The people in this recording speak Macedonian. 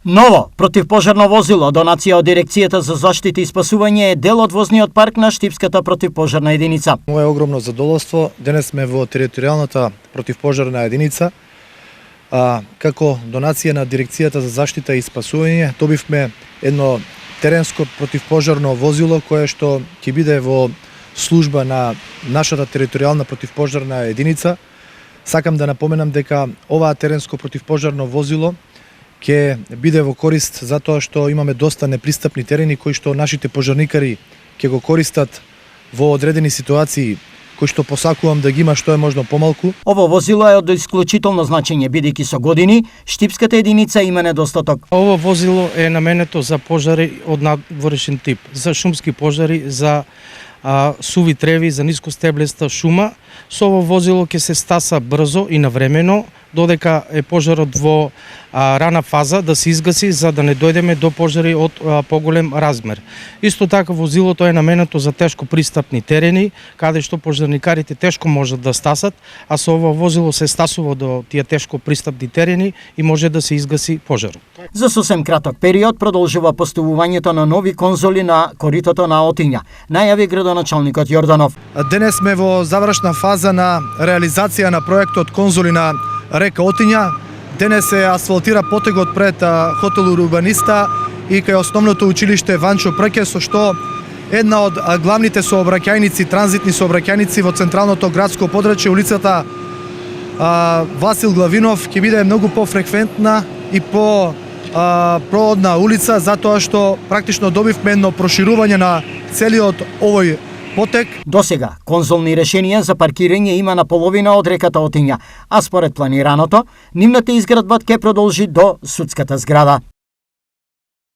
Ново противпожарно возило, донација од Дирекцијата за заштита и спасување, е дел од возниот парк на Штипската противпожарна единица. Моје огромно задоволство, денес сме во територијалната противпожарна единица. Како донација на Дирекцијата за заштита и спасување, добивме едно теренско противпожарно возило кое што ќе биде во служба на нашата територијална противпожарна единица. Сакам да напоменам дека оваа теренско противпожарно возило ќе биде во корист затоа што имаме доста непристапни терени кои што нашите пожарникари ќе го користат во одредени ситуации кои што посакувам да ги има што е можно помалку. Ово возило е од исклучително значење, бидејќи со години Штипската единица има недостаток. Ово возило е наменето за пожари од надворешен тип, за шумски пожари, за суви треви, за нискостеблеста шума. Со ово возило ќе се стаса брзо и навремено, додека е пожарот во рана фаза, да се изгаси за да не дојдеме до пожари од поголем размер. Исто така возилото е наменето за тешко пристапни терени, каде што пожарникарите тешко можат да стасат, а со ово возило се стасува до тие тешко пристапни терени и може да се изгаси пожарот. За сосем краток период продолжува поставувањето на нови конзоли на коритото на Отиња, најави градоначалникот Јорданов. Денес сме во завршна фаза на реализација на проектот конзоли на река Отиња. Денес се асфалтира потегот пред хотел Урбаниста и кај основното училиште Ванчо Прке, со што една од главните сообраќајници, транзитни сообраќајници во централното градско подрачје, улицата Васил Главинов, ќе биде многу пофреквентна и проводна улица, затоа што практично добивме едно проширување на целиот овој потек. Досега конзолни решенија за паркирање има на половина од реката Отиња, а според планираното, нивната изградба ќе продолжи до судската зграда.